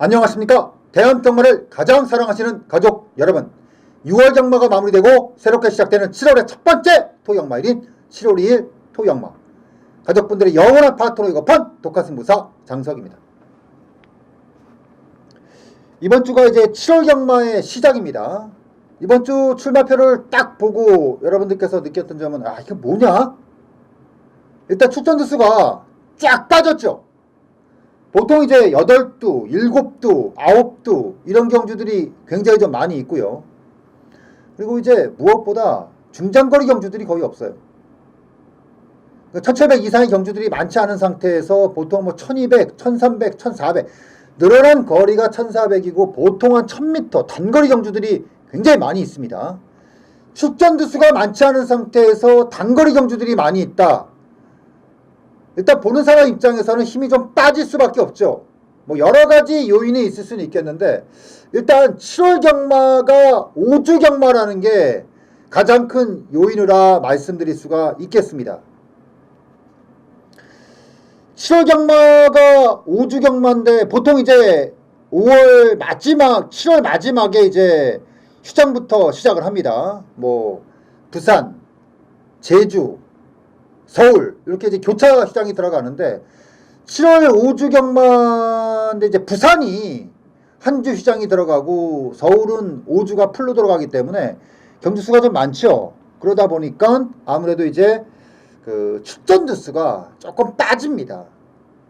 안녕하십니까. 대한병마를 가장 사랑하시는 가족 여러분, 6월 경마가 마무리되고 새롭게 시작되는 7월의 첫 번째 토경마일인 7월 2일 토경마, 가족분들의 영원한 파트너이고 판 독하승부사 장석입니다. 이번 주가 이제 7월 경마의 시작입니다. 이번 주 출마표를 딱 보고 여러분들께서 느꼈던 점은 이게 뭐냐? 일단 출전주 수가 쫙 빠졌죠. 보통 이제 8두, 7두, 9두 이런 경주들이 굉장히 좀 많이 있고요. 그리고 이제 무엇보다 중장거리 경주들이 거의 없어요. 1700 이상의 경주들이 많지 않은 상태에서 보통 뭐 1200, 1300, 1400 늘어난 거리가 1400이고 보통 한 1000m 단거리 경주들이 굉장히 많이 있습니다. 출전주 수가 많지 않은 상태에서 단거리 경주들이 많이 있다. 일단 보는 사람 입장에서는 힘이 좀 빠질 수밖에 없죠. 뭐 여러가지 요인이 있을 수는 있겠는데 일단 7월 경마가 5주 경마라는 게 가장 큰 요인이라 말씀드릴 수가 있겠습니다. 7월 경마가 5주 경마인데 보통 이제 5월 마지막 7월 마지막에 이제 휴장부터 시작을 합니다. 뭐 부산, 제주, 서울 이렇게 이제 교차 시장이 들어가는데 7월 5주 경마인데 이제 부산이 한 주 시장이 들어가고 서울은 5주가 풀로 들어가기 때문에 경주 수가 좀 많죠. 그러다 보니까 아무래도 이제 그 출전주 수가 조금 빠집니다.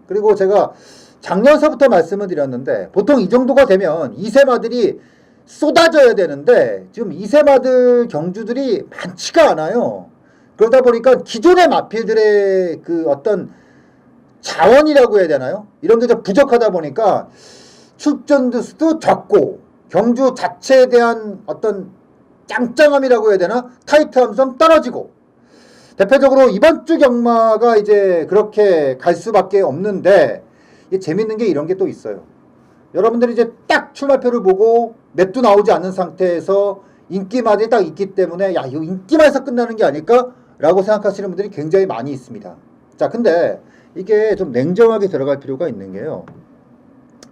그리고 제가 작년서부터 말씀을 드렸는데 보통 이 정도가 되면 2세마들이 쏟아져야 되는데 지금 2세마들 경주들이 많지가 않아요. 그러다 보니까 기존의 마필들의 그 어떤 자원이라고 해야 되나요? 이런 게 좀 부족하다 보니까 출전주 수도 적고 경주 자체에 대한 어떤 짱짱함이라고 해야 되나? 타이트함이 좀 떨어지고 대표적으로 이번 주 경마가 이제 그렇게 갈 수밖에 없는데 이게 재밌는 게 이런 게 또 있어요. 여러분들이 이제 딱 출마표를 보고 몇 두 나오지 않는 상태에서 인기마들이 딱 있기 때문에 이거 인기마에서 끝나는 게 아닐까? 라고 생각하시는 분들이 굉장히 많이 있습니다. 자, 근데 이게 좀 냉정하게 들어갈 필요가 있는 게요.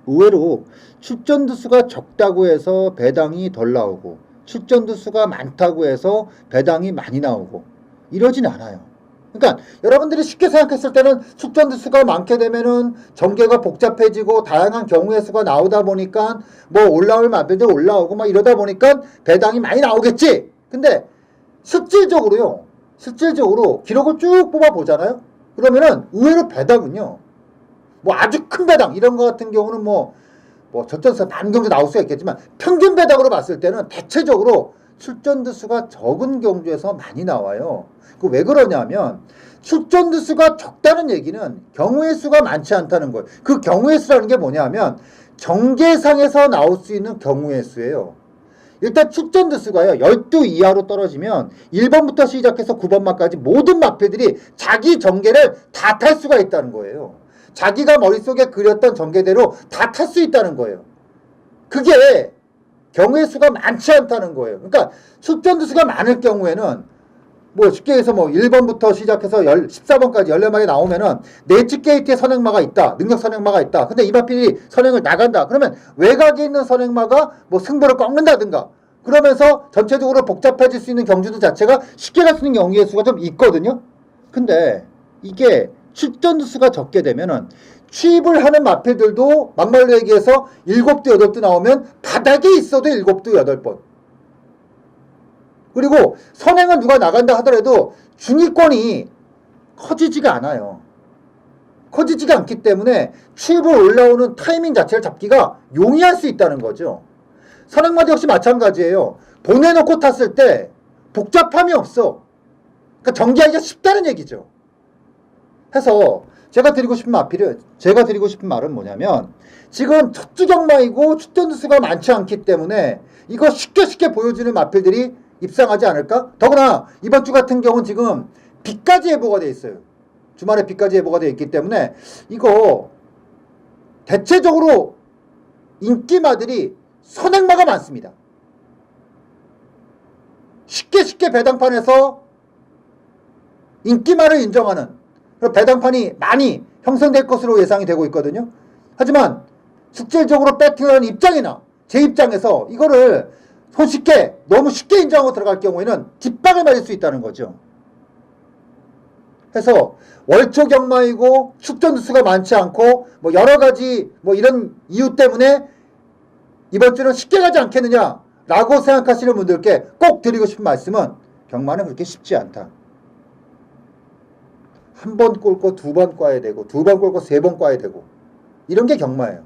의외로 출전주 수가 적다고 해서 배당이 덜 나오고 출전주 수가 많다고 해서 배당이 많이 나오고 이러진 않아요. 그러니까 여러분들이 쉽게 생각했을 때는 출전주 수가 많게 되면은 전개가 복잡해지고 다양한 경우의 수가 나오다 보니까 뭐 올라올 마필도 올라오고 막 이러다 보니까 배당이 많이 나오겠지. 근데 실질적으로 기록을 쭉 뽑아 보잖아요. 그러면은 의외로 배당은요, 뭐 아주 큰 배당 이런 거 같은 경우는 뭐 저점에서 만 경주 나올 수가 있겠지만 평균 배당으로 봤을 때는 대체적으로 출전주 수가 적은 경주에서 많이 나와요. 그 왜 그러냐면 출전주 수가 적다는 얘기는 경우의 수가 많지 않다는 거예요. 그 경우의 수라는 게 뭐냐면 정계상에서 나올 수 있는 경우의 수예요. 일단 출전주 수가요 12 이하로 떨어지면 1번부터 시작해서 9번마까지 모든 마필들이 자기 전개를 다 탈 수가 있다는 거예요. 자기가 머릿속에 그렸던 전개대로 다 탈 수 있다는 거예요. 그게 경우의 수가 많지 않다는 거예요. 그러니까 출전주 수가 많을 경우에는 뭐 쉽게 해서 뭐 1번부터 시작해서 14번까지 14마리 나오면은 내치 게이트에 선행마가 있다. 능력 선행마가 있다. 근데 이 마필이 선행을 나간다. 그러면 외곽에 있는 선행마가 뭐 승부를 꺾는다든가 그러면서 전체적으로 복잡해질 수 있는 경주들 자체가 쉽게 갈 수 있는 경우의 수가 좀 있거든요. 근데 이게 출전주 수가 적게 되면은 취입을 하는 마필들도 막말로 얘기해서 7두 8두 나오면 바닥에 있어도 7두 8번. 그리고 선행은 누가 나간다 하더라도 중위권이 커지지가 않아요. 커지지가 않기 때문에 취입을 올라오는 타이밍 자체를 잡기가 용이할 수 있다는 거죠. 선행마도 역시 마찬가지예요. 보내놓고 탔을 때 복잡함이 없어. 그러니까 전개하기가 쉽다는 얘기죠. 해서 제가 드리고 싶은 말은 뭐냐면 지금 첫 주 경마이고 출전주 수가 많지 않기 때문에 이거 쉽게 보여주는 마필들이 입상하지 않을까? 더구나 이번 주 같은 경우는 지금 비까지 예보가 돼 있어요. 주말에 비까지 예보가 돼 있기 때문에 이거 대체적으로 인기마들이 선행마가 많습니다. 쉽게 배당판에서 인기마를 인정하는 배당판이 많이 형성될 것으로 예상이 되고 있거든요. 하지만 실질적으로 배팅하는 입장이나 제 입장에서 이거를 손쉽게 너무 쉽게 인정하고 들어갈 경우에는 뒷방을 맞을 수 있다는 거죠. 해서 월초 경마이고 축전 수가 많지 않고 뭐 여러 가지 뭐 이런 이유 때문에 이번 주는 쉽게 가지 않겠느냐라고 생각하시는 분들께 꼭 드리고 싶은 말씀은 경마는 그렇게 쉽지 않다. 한 번 꼴고 두 번 꽈야 되고 두 번 꼴고 세 번 꽈야 되고 이런 게 경마예요.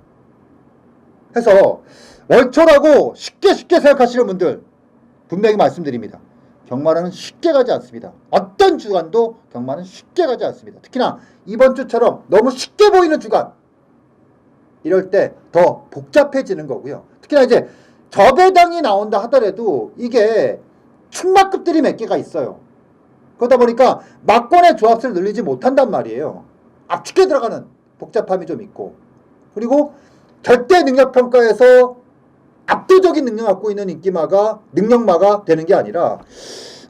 해서 월초라고 쉽게 생각하시는 분들 분명히 말씀드립니다. 경마는 쉽게 가지 않습니다. 어떤 주간도 경마는 쉽게 가지 않습니다. 특히나 이번 주처럼 너무 쉽게 보이는 주간 이럴 때 더 복잡해지는 거고요. 특히나 이제 저배당이 나온다 하더라도 이게 충막급들이 몇 개가 있어요. 그러다 보니까 막권의 조합수를 늘리지 못한단 말이에요. 압축해 들어가는 복잡함이 좀 있고 그리고 절대 능력평가에서 압도적인 능력 갖고 있는 인기마가 능력마가 되는 게 아니라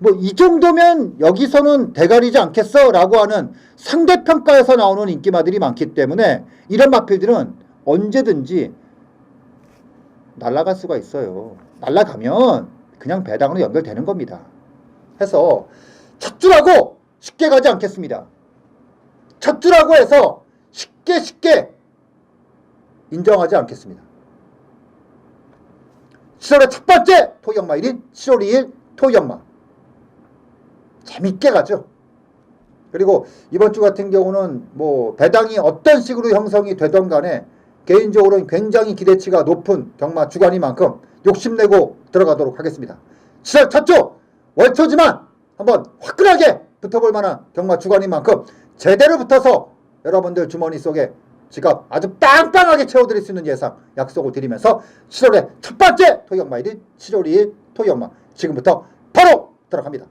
뭐 이 정도면 여기서는 대가리지 않겠어 라고 하는 상대평가에서 나오는 인기마들이 많기 때문에 이런 마필들은 언제든지 날아갈 수가 있어요. 날아가면 그냥 배당으로 연결되는 겁니다. 해서 첫 주라고 쉽게 가지 않겠습니다. 첫 주라고 해서 쉽게 인정하지 않겠습니다. 7월의 첫 번째 토경마일인 7월 2일 토경마 재밌게 가죠. 그리고 이번 주 같은 경우는 뭐 배당이 어떤 식으로 형성이 되던 간에 개인적으로는 굉장히 기대치가 높은 경마 주간인 만큼 욕심내고 들어가도록 하겠습니다. 7월 첫 주 월초지만 한번 화끈하게 붙어볼 만한 경마 주간인 만큼 제대로 붙어서 여러분들 주머니 속에 지갑 아주 빵빵하게 채워드릴 수 있는 예상 약속을 드리면서 7월의 첫 번째 토경마일인 7월 2일 토경마 지금부터 바로 들어갑니다.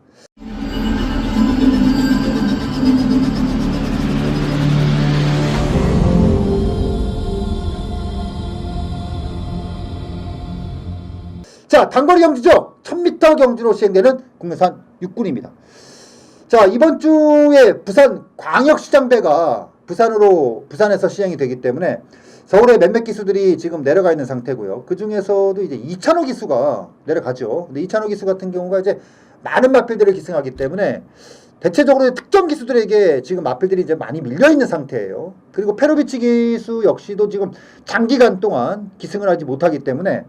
자, 단거리 경주죠. 1000m 경주로 시행되는 국내산 육군입니다. 자, 이번 주에 부산 광역시장배가 부산에서 시행이 되기 때문에 서울의 몇몇 기수들이 지금 내려가 있는 상태고요. 그 중에서도 이제 이찬호 기수가 내려가죠. 근데 이찬호 기수 같은 경우가 이제 많은 마필들을 기승하기 때문에 대체적으로 특정 기수들에게 지금 마필들이 이제 많이 밀려 있는 상태예요. 그리고 페로비치 기수 역시도 지금 장기간 동안 기승을 하지 못하기 때문에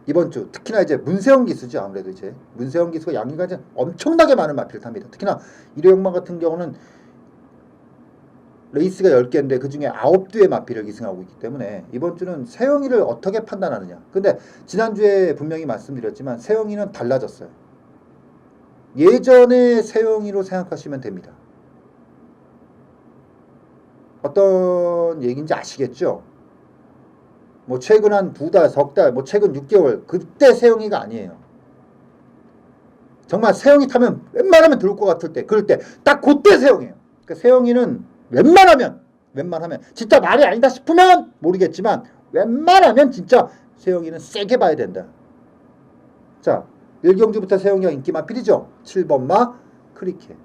이번 주 특히나 이제 문세영 기수죠. 아무래도 이제 문세영 기수가 양위가 이제 엄청나게 많은 마필을 탑니다. 특히나 일회용마 같은 경우는 레이스가 10개인데 그 중에 9두의 마필을 기승하고 있기 때문에 이번 주는 세영이를 어떻게 판단하느냐. 근데 지난주에 분명히 말씀드렸지만 세영이는 달라졌어요. 예전의 세영이로 생각하시면 됩니다. 어떤 얘기인지 아시겠죠? 뭐 최근 한 2달, 석 달, 뭐 최근 6개월 그때 세영이가 아니에요. 정말 세영이 타면 웬만하면 들어올 것 같을 때 그럴 때 딱 그때 세영이에요. 그러니까 세영이는 웬만하면 진짜 말이 아니다 싶으면 모르겠지만 웬만하면 진짜 세영이는 세게 봐야 된다. 자, 1경주부터 세영이가 인기 마필이죠. 7번마 크리켓.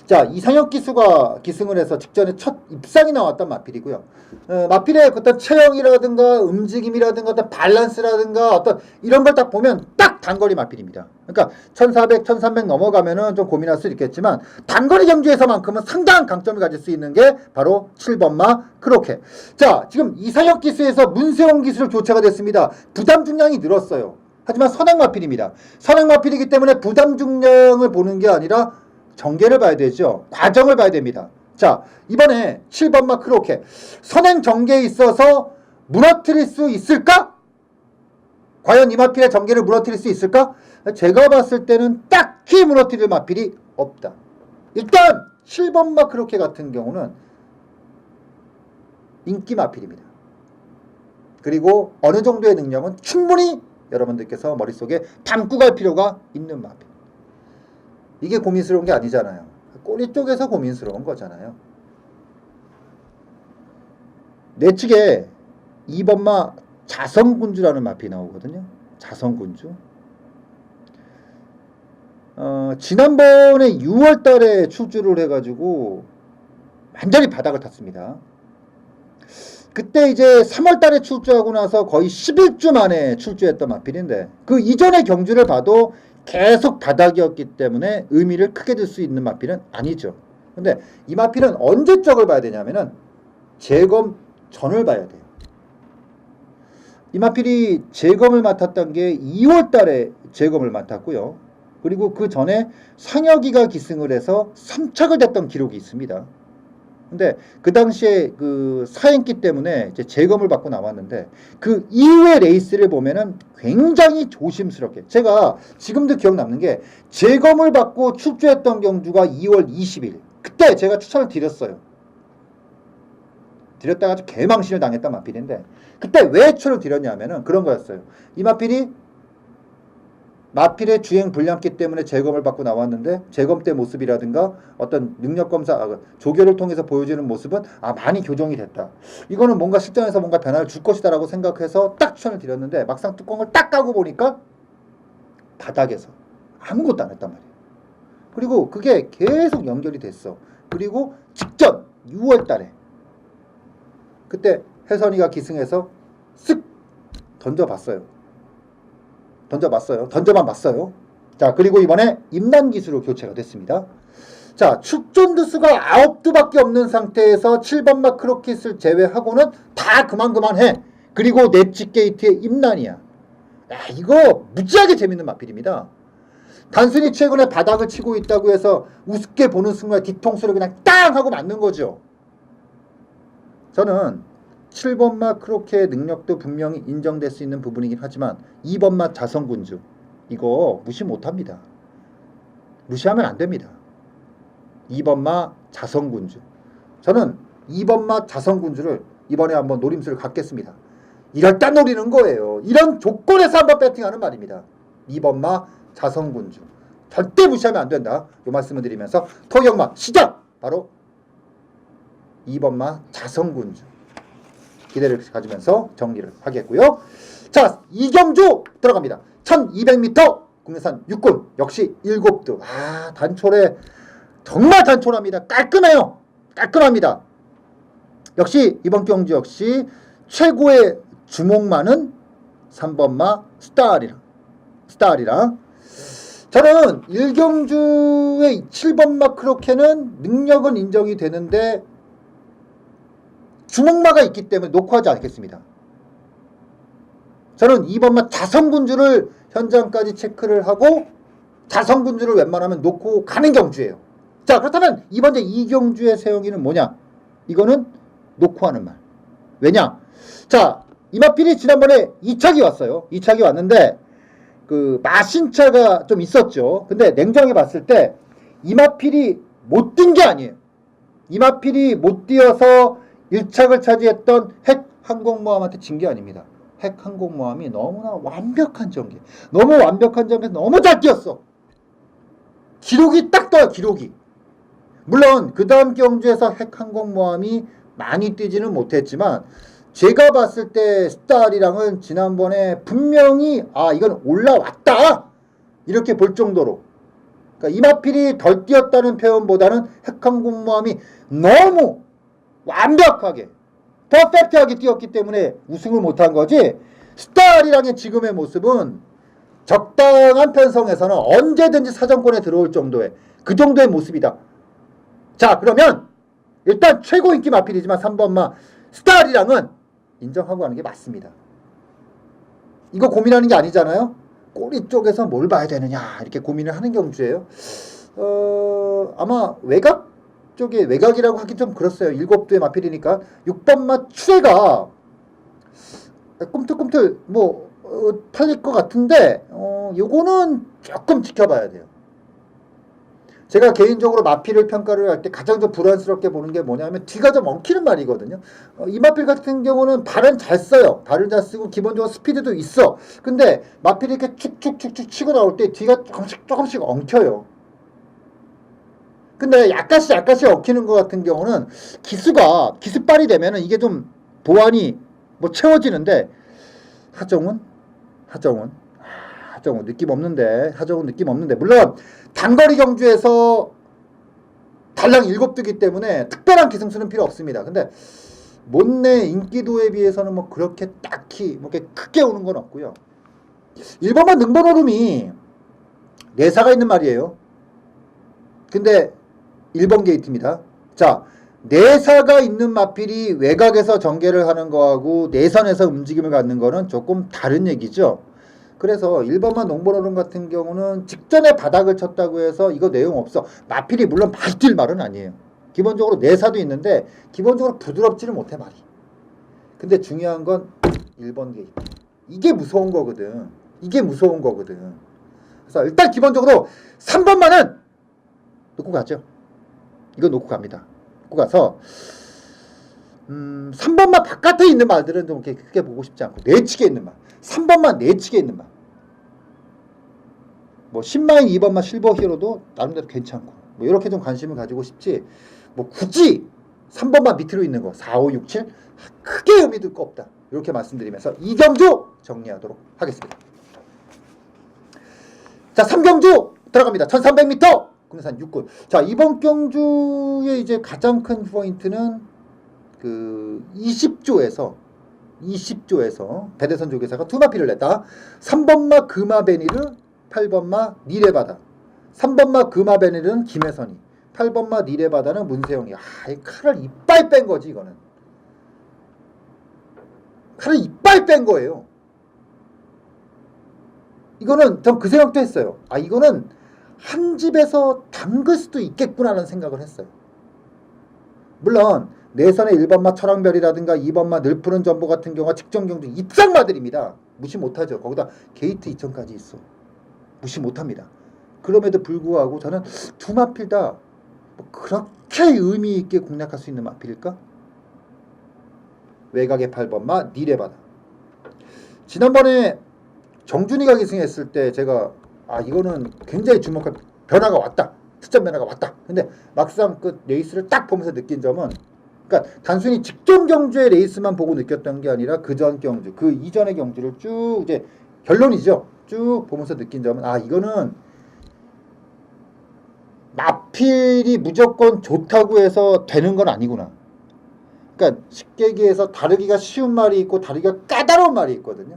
자, 이상혁 기수가 기승을 해서 직전에 첫 입상이 나왔던 마필이고요. 마필의 어떤 체형이라든가 움직임이라든가 어떤 밸런스라든가 어떤 이런 걸 딱 보면 딱 단거리 마필입니다. 그러니까 1400, 1300 넘어가면은 좀 고민할 수 있겠지만 단거리 경주에서만큼은 상당한 강점을 가질 수 있는 게 바로 7번마 크로켓. 자, 지금 이상혁 기수에서 문세영 기수로 교체가 됐습니다. 부담 중량이 늘었어요. 하지만 선행 마필입니다. 선행 마필이기 때문에 부담 중량을 보는 게 아니라 전개를 봐야 되죠. 과정을 봐야 됩니다. 자, 이번에 7번마 크로켓 선행 전개에 있어서 무너뜨릴 수 있을까? 과연 이 마필의 전개를 무너뜨릴 수 있을까? 제가 봤을 때는 딱히 무너뜨릴 마필이 없다. 일단 7번마 크로켓 같은 경우는 인기 마필입니다. 그리고 어느 정도의 능력은 충분히 여러분들께서 머릿속에 담고 갈 필요가 있는 마필. 이게 고민스러운 게 아니잖아요. 꼬리 쪽에서 고민스러운 거잖아요. 내측에 2번마 자성군주라는 마필이 나오거든요. 자성군주. 지난번에 6월달에 출주를 해가지고 완전히 바닥을 탔습니다. 그때 이제 3월 달에 출주하고 나서 거의 11주 만에 출주했던 마필인데 그 이전의 경주를 봐도 계속 바닥이었기 때문에 의미를 크게 둘 수 있는 마필은 아니죠. 근데 이 마필은 언제적을 봐야 되냐면은 재검 전을 봐야 돼요. 이 마필이 재검을 맡았던 게 2월 달에 재검을 맡았고요. 그리고 그 전에 상혁이가 기승을 해서 3착을 됐던 기록이 있습니다. 근데 그 당시에 그 사행기 때문에 이제 재검을 받고 나왔는데 그 이후의 레이스를 보면은 굉장히 조심스럽게 제가 지금도 기억 남는 게 재검을 받고 출주했던 경주가 2월 20일 그때 제가 추천을 드렸어요. 드렸다가 아주 개망신을 당했던 마필인데 그때 왜 추천을 드렸냐면은 그런 거였어요. 이 마필의 주행 불량기 때문에 재검을 받고 나왔는데 재검 때 모습이라든가 어떤 능력검사 조교를 통해서 보여주는 모습은 많이 교정이 됐다. 이거는 뭔가 실전에서 뭔가 변화를 줄 것이다 라고 생각해서 딱 추천을 드렸는데 막상 뚜껑을 딱 까고 보니까 바닥에서 아무것도 안 했단 말이에요. 그리고 그게 계속 연결이 됐어. 그리고 직전 6월 달에 그때 혜선이가 기승해서 쓱 던져봤어요. 던져만 봤어요. 자, 그리고 이번에 임난기수로 교체가 됐습니다. 자, 출전 두수가 9두밖에 없는 상태에서 7번 마 크로킷을 제외하고는 다 그만해. 그리고 넷지 게이트의 임난이야. 야, 이거 무지하게 재밌는 마필입니다. 단순히 최근에 바닥을 치고 있다고 해서 우습게 보는 순간 뒤통수를 그냥 땅 하고 맞는 거죠. 저는 7번 마 크로켓의 능력도 분명히 인정될 수 있는 부분이긴 하지만 2번 마 자성군주 이거 무시 못합니다. 무시하면 안 됩니다. 2번 마 자성군주 저는 2번 마 자성군주를 이번에 한번 노림수를 갖겠습니다. 이럴 때 노리는 거예요. 이런 조건에서 한번 배팅하는 말입니다. 2번 마 자성군주 절대 무시하면 안 된다. 이 말씀을 드리면서 토경마 시작! 바로 2번 마 자성군주 기대를 가지면서 정리를 하겠고요. 자, 이경주 들어갑니다. 1200m 국내산 육군 역시 7두. 단촐해. 정말 단촐합니다. 깔끔해요. 깔끔합니다. 역시 이번 경주 역시 최고의 주목만은 3번마 스타리랑 저는 1경주의 7번마 크로켓은 능력은 인정이 되는데 주목마가 있기 때문에 놓고 하지 않겠습니다. 저는 2번마 자성군주를 현장까지 체크를 하고 자성군주를 웬만하면 놓고 가는 경주예요. 자, 그렇다면 이번 제 2경주의 세영이는 뭐냐? 이거는 놓고 하는 말. 왜냐? 자, 이마필이 지난번에 2착이 왔어요. 2착이 왔는데 그 마신차가 좀 있었죠. 근데 냉정히 봤을 때 이마필이 못 뛴 게 아니에요. 이마필이 못 뛰어서 1착을 차지했던 핵항공모함한테 진 게 아닙니다. 핵항공모함이 너무나 완벽한 전개. 너무 완벽한 전개에서 너무 잘 뛰었어. 기록이 딱 떠요. 기록이. 물론 그 다음 경주에서 핵항공모함이 많이 뛰지는 못했지만 제가 봤을 때 스타리랑은 지난번에 분명히 이건 올라왔다 이렇게 볼 정도로 그러니까 이마필이 덜 뛰었다는 표현보다는 핵항공모함이 너무 완벽하게 퍼펙트하게 뛰었기 때문에 우승을 못한 거지. 스타리랑의 지금의 모습은 적당한 편성에서는 언제든지 사정권에 들어올 정도의 그 정도의 모습이다. 자, 그러면 일단 최고 인기 마필이지만 3번마 스타리랑은 인정하고 가는 게 맞습니다. 이거 고민하는 게 아니잖아요. 꼬리 쪽에서 뭘 봐야 되느냐 이렇게 고민을 하는 경주예요. 아마 외곽이라고 하기 좀 그렇어요. 7두의 마필이니까 6번마 추레가 꿈틀꿈틀 팔릴 것 같은데 요거는 조금 지켜봐야 돼요. 제가 개인적으로 마필을 평가를 할 때 가장 좀 불안스럽게 보는 게 뭐냐면 뒤가 좀 엉키는 말이거든요. 이 마필 같은 경우는 발은 잘 써요. 발을 잘 쓰고 기본적으로 스피드도 있어. 근데 마필이 이렇게 축축축축 치고 나올 때 뒤가 조금씩 엉켜요. 근데 약간씩 엉키는 것 같은 경우는 기습발이 되면은 이게 좀 보완이 채워지는데 하정운 느낌 없는데 물론 단거리 경주에서 달랑 7두기 때문에 특별한 기승수는 필요 없습니다. 근데 못내 인기도에 비해서는 뭐 그렇게 딱히 뭐 이렇게 크게 오는 건 없고요. 1번만 능번오름이 내사가 있는 말이에요. 근데 1번 게이트입니다. 자, 내사가 있는 마필이 외곽에서 전개를 하는 거하고 내선에서 움직임을 갖는 거는 조금 다른 얘기죠. 그래서 1번만 농번오름 같은 경우는 직전에 바닥을 쳤다고 해서 이거 내용 없어. 마필이 물론 많이 뛸 말은 아니에요. 기본적으로 내사도 있는데 기본적으로 부드럽지를 못해 말이. 근데 중요한 건 1번 게이트. 이게 무서운 거거든. 이게 무서운 거거든. 그래서 일단 기본적으로 3번만은 놓고 가죠. 이거 놓고 갑니다. 놓고 가서 3번만 바깥에 있는 말들은 좀 이렇게 크게 보고 싶지 않고 내치게 있는 말. 3번만 내치게 있는 말. 뭐 10마인 2번만 실버 히어로도 나름대로 괜찮고 뭐 이렇게 좀 관심을 가지고 싶지 뭐 굳이 3번만 밑으로 있는 거 4, 5, 6, 7 크게 의미 둘 거 없다. 이렇게 말씀드리면서 2경주 정리하도록 하겠습니다. 자, 3경주 들어갑니다. 1300m 국내산 육군. 자, 이번 경주의 이제 가장 큰 포인트는 그 20조에서 배대선 조교사가 투마피를 냈다. 3번마 금화베니르, 8번마 니레바다. 3번마 금화베니르는 김혜선이, 8번마 니레바다는 문세영이. 이 칼을 이빨 뺀 거지 이거는. 칼을 이빨 뺀 거예요. 이거는 전 그 생각도 했어요. 이거는 한 집에서 담글 수도 있겠구나라는 생각을 했어요. 물론 내선의 1번마 철왕별이라든가 2번마 늘푸른 전보 같은 경우가 직전 경주 입상마들입니다. 무시 못하죠. 거기다 게이트 2000까지 있어. 무시 못합니다. 그럼에도 불구하고 저는 두 마필 다 뭐 그렇게 의미 있게 공략할 수 있는 마필일까? 외곽의 8번마 니레바다. 지난번에 정준이가 기승했을 때 제가 이거는 굉장히 주목할 변화가 왔다. 특전 변화가 왔다. 근데 막상 그 레이스를 딱 보면서 느낀 점은, 그러니까 단순히 직전 경주의 레이스만 보고 느꼈던 게 아니라 그 전 경주, 그 이전의 경주를 쭉 이제 결론이죠. 쭉 보면서 느낀 점은 이거는 마필이 무조건 좋다고 해서 되는 건 아니구나. 그러니까 쉽게 얘기해서 다루기가 쉬운 말이 있고 다루기가 까다로운 말이 있거든요.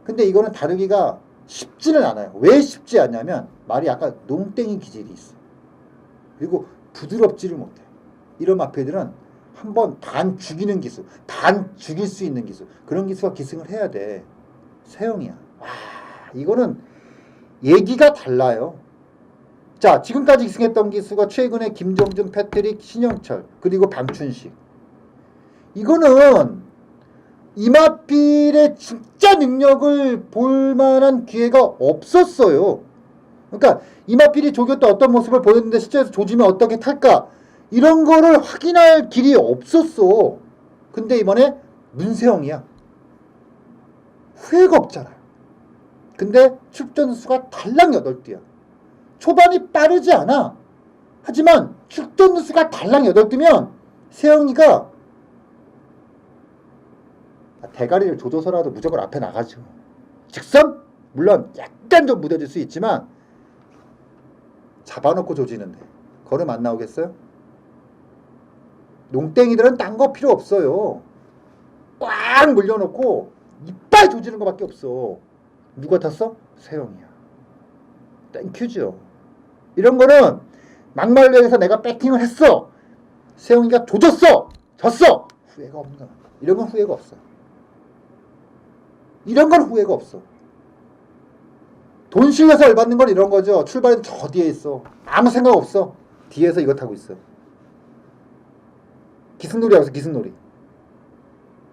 근데 이거는 다루기가 쉽지는 않아요. 왜 쉽지 않냐면 말이 약간 농땡이 기질이 있어. 그리고 부드럽지를 못해. 이런 마필들은 한번 반 죽이는 기술, 반 죽일 수 있는 기술, 그런 기수가 기승을 해야 돼. 세영이야. 이거는 얘기가 달라요. 자, 지금까지 기승했던 기수가 최근에 김정준, 패트릭, 신영철, 그리고 방춘식. 이거는 이마필의 진짜 능력을 볼 만한 기회가 없었어요. 그러니까 이마필이 조교 때 어떤 모습을 보였는데 실제에서 조지면 어떻게 탈까? 이런 거를 확인할 길이 없었어. 근데 이번에 문세영이야. 후회가 없잖아요. 근데 출전수가 달랑 8뛰야. 초반이 빠르지 않아. 하지만 출전수가 달랑 8뛰면 세영이가 대가리를 조져서라도 무조건 앞에 나가죠. 직선? 물론 약간 좀 무뎌질 수 있지만 잡아놓고 조지는데 걸음 안 나오겠어요? 농땡이들은 딴 거 필요 없어요. 꽉 물려놓고 이빨 조지는 거밖에 없어. 누가 탔어? 세영이야. 땡큐죠. 이런 거는 막말로에서 내가 배팅을 했어. 세영이가 조졌어. 졌어. 후회가 없는 거야. 이런 건 후회가 없어. 이런 건 후회가 없어. 돈 실려서 열받는 건 이런 거죠. 출발해도 저 뒤에 있어. 아무 생각 없어. 뒤에서 이거 타고 있어. 기승놀이 하면서 기승놀이.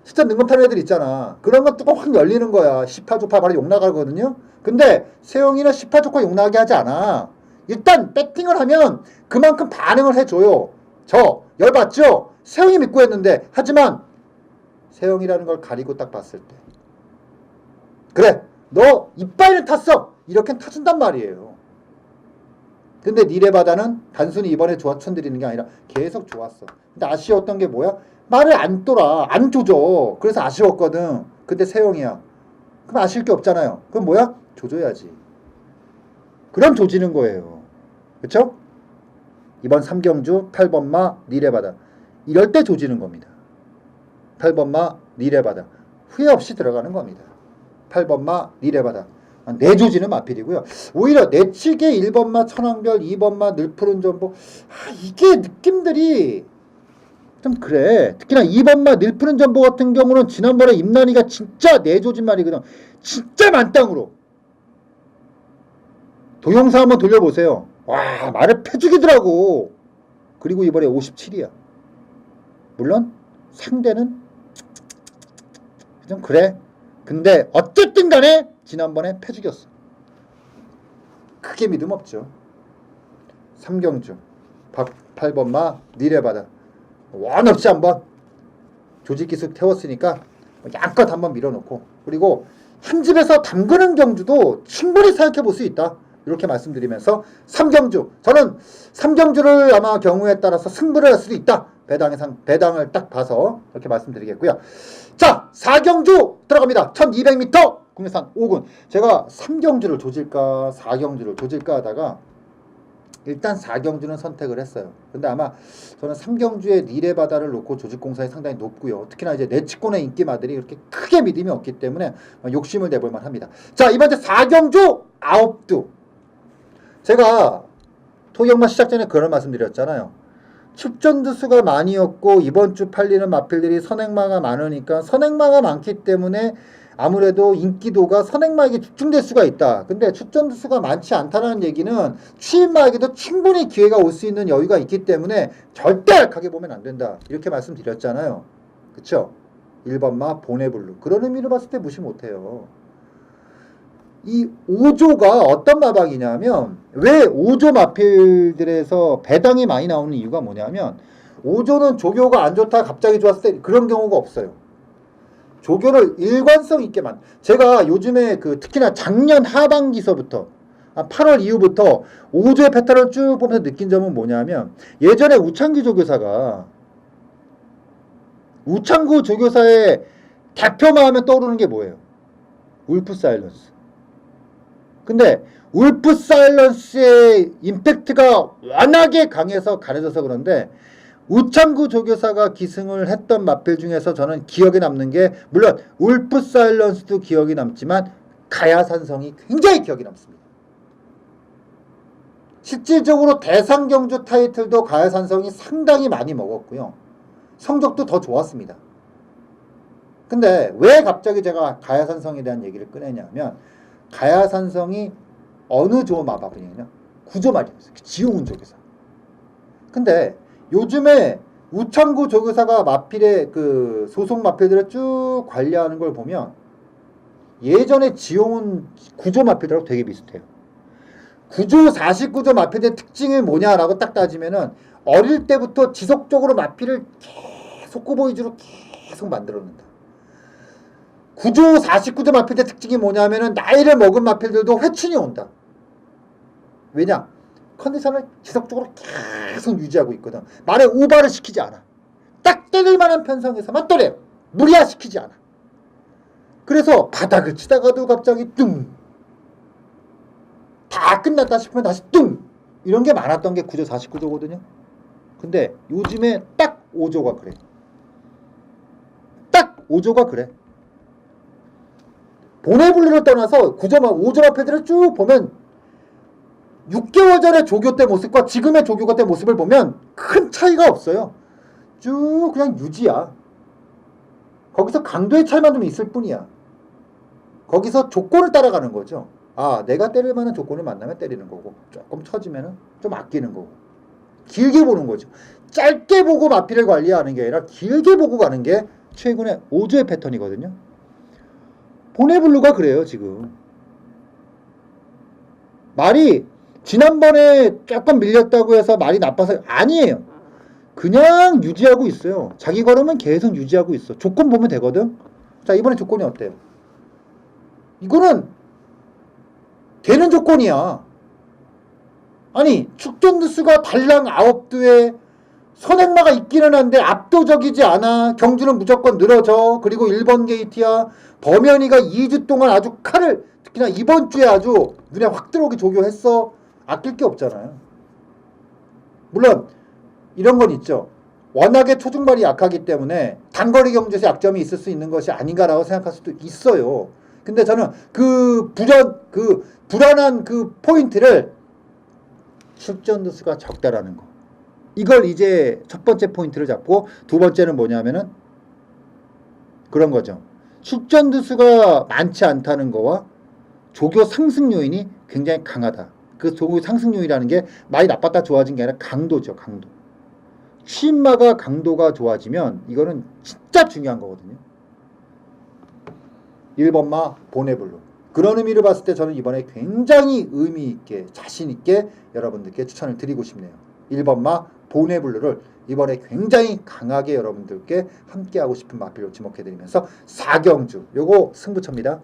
진짜 능금 타는 애들 있잖아. 그런 건 뚜껑 확 열리는 거야. 18조파 바로 욕 나가거든요. 근데 세영이는 18조파 욕 나가게 하지 않아. 일단 배팅을 하면 그만큼 반응을 해줘요. 저 열받죠? 세영이 믿고 했는데, 하지만 세영이라는 걸 가리고 딱 봤을 때 그래, 너 이빨을 탔어. 이렇게 타준단 말이에요. 근데 니레바다는 단순히 이번에 추천드리는 게 아니라 계속 좋았어. 근데 아쉬웠던 게 뭐야? 말을 안 떠라. 안 조져. 그래서 아쉬웠거든. 근데 세영이야. 그럼 아쉬울 게 없잖아요. 그럼 뭐야? 조져야지. 그럼 조지는 거예요. 그쵸? 이번 3경주 8번마 니레바다. 이럴 때 조지는 겁니다. 8번마 니레바다. 후회 없이 들어가는 겁니다. 8번마 니레바다. 내조지는 마필이고요. 오히려 내치게 1번마 천왕별, 2번마 늘푸른 전보. 이게 느낌들이 좀 그래. 특히나 2번마 늘푸른 전보 같은 경우는 지난번에 임난이가 진짜 내조진 말이거든. 진짜 만땅으로. 동영상 한번 돌려보세요. 와, 말을 패죽이더라고. 그리고 이번에 57이야. 물론 상대는 좀 그래. 근데 어쨌든 간에 지난번에 패죽였어. 크게 믿음 없죠. 삼경주 8번마 니레바다. 원 없이 한번 조직기술 태웠으니까 양껏 한번 밀어놓고, 그리고 한 집에서 담그는 경주도 충분히 생각해 볼 수 있다. 이렇게 말씀드리면서 3경주, 저는 3경주를 아마 경우에 따라서 승부를 할 수도 있다. 배당을 딱 봐서 이렇게 말씀드리겠고요. 자, 4경주 들어갑니다. 1200m 국내산 5군. 제가 3경주를 조질까 4경주를 조질까 하다가 일단 4경주는 선택을 했어요. 근데 아마 저는 3경주에 니레바다를 놓고 조직 공산이 상당히 높고요. 특히나 이제 내치권의 인기마들이 그렇게 크게 믿음이 없기 때문에 욕심을 내볼 만합니다. 자, 이번에 4경주 9두. 제가 토경마 시작 전에 그런 말씀 드렸잖아요. 축전두 수가 많이었고 이번 주 팔리는 마필들이 선행마가 많으니까 선행마가 많기 때문에 아무래도 인기도가 선행마에게 집중될 수가 있다. 근데 축전두 수가 많지 않다는 얘기는 추임마에게도 충분히 기회가 올 수 있는 여유가 있기 때문에 절대 약하게 보면 안 된다. 이렇게 말씀드렸잖아요. 그쵸? 1번마 보네블루. 그런 의미로 봤을 때 무시 못해요. 이 5조가 어떤 마방이냐면, 왜 5조 마필들에서 배당이 많이 나오는 이유가 뭐냐면, 5조는 조교가 안 좋다 갑자기 좋았을 때 그런 경우가 없어요. 조교를 일관성 있게 제가 요즘에 특히나 작년 하반기서부터 8월 이후부터 5조의 패턴을 쭉 보면서 느낀 점은 뭐냐면, 예전에 우창기 조교사가 우창구 조교사의 대표만 하면 떠오르는 게 뭐예요? 울프 사일런스. 근데 울프 사일런스의 임팩트가 워낙에 강해서 가려져서 그런데 우창구 조교사가 기승을 했던 마필 중에서 저는 기억에 남는 게, 물론 울프 사일런스도 기억이 남지만 가야산성이 굉장히 기억이 남습니다. 실질적으로 대상경주 타이틀도 가야산성이 상당히 많이 먹었고요. 성적도 더 좋았습니다. 근데 왜 갑자기 제가 가야산성에 대한 얘기를 꺼내냐면, 가야산성이 어느 조 마법이냐면 구조 말이었어요. 지용훈 조교사. 근데 요즘에 우창구 조교사가 마필의 소속 마필들을 쭉 관리하는 걸 보면 예전에 지용훈 구조 마필들하고 되게 비슷해요. 구조 49조 마필의 특징이 뭐냐라고 딱 따지면은 어릴 때부터 지속적으로 마필을 계속 꼬보이즈로 계속 만들어낸다. 구조 49조 마필의 특징이 뭐냐면은 나이를 먹은 마필들도 회춘이 온다. 왜냐? 컨디션을 지속적으로 계속 유지하고 있거든. 말에 오버를 시키지 않아. 딱 때릴 만한 편성에서만 때려요. 무리화시키지 않아. 그래서 바닥을 치다가도 갑자기 뚱, 다 끝났다 싶으면 다시 뚱, 이런 게 많았던 게 구조 49조거든요. 근데 요즘에 딱 5조가 그래. 딱 5조가 그래. 보네블루를 떠나서 5조 마필들을 쭉 보면 6개월 전에 조교 때 모습과 지금의 조교가 때 모습을 보면 큰 차이가 없어요. 쭉 그냥 유지야. 거기서 강도의 차이만 좀 있을 뿐이야. 거기서 조건을 따라가는 거죠. 아, 내가 때릴 만한 조건을 만나면 때리는 거고, 조금 처지면 좀 아끼는 거고. 길게 보는 거죠. 짧게 보고 마필을 관리하는 게 아니라 길게 보고 가는 게 최근의 5조의 패턴이거든요. 보네블루가 그래요, 지금. 말이 지난번에 조금 밀렸다고 해서 말이 나빠서 아니에요. 그냥 유지하고 있어요. 자기 걸음은 계속 유지하고 있어. 조건 보면 되거든. 자, 이번에 조건이 어때요? 이거는 되는 조건이야. 아니, 축전두 수가 달랑 9두에 선행마가 있기는 한데 압도적이지 않아. 경주는 무조건 늘어져. 그리고 1번 게이트야. 범현이가 2주 동안 아주 칼을, 특히나 이번 주에 아주 눈에 확 들어오게 조교했어. 아낄 게 없잖아요. 물론 이런 건 있죠. 워낙에 초중발이 약하기 때문에 단거리 경주에서 약점이 있을 수 있는 것이 아닌가라고 생각할 수도 있어요. 근데 저는 그 불안한 그 포인트를 출전 두수가 적다라는 거. 이걸 이제 첫 번째 포인트를 잡고 두 번째는 뭐냐면은 그런 거죠. 출전 두수가 많지 않다는 거와 조교 상승 요인이 굉장히 강하다. 그 조교 상승 요인이라는 게 많이 나빴다 좋아진 게 아니라 강도죠. 강도. 취임마가 강도가 좋아지면 이거는 진짜 중요한 거거든요. 1번마 보네블루. 그런 의미를 봤을 때 저는 이번에 굉장히 의미 있게 자신 있게 여러분들께 추천을 드리고 싶네요. 1번마 보네블루를 이번에 굉장히 강하게 여러분들께 함께하고 싶은 마필로 지목해드리면서 4경주 요거 승부처입니다.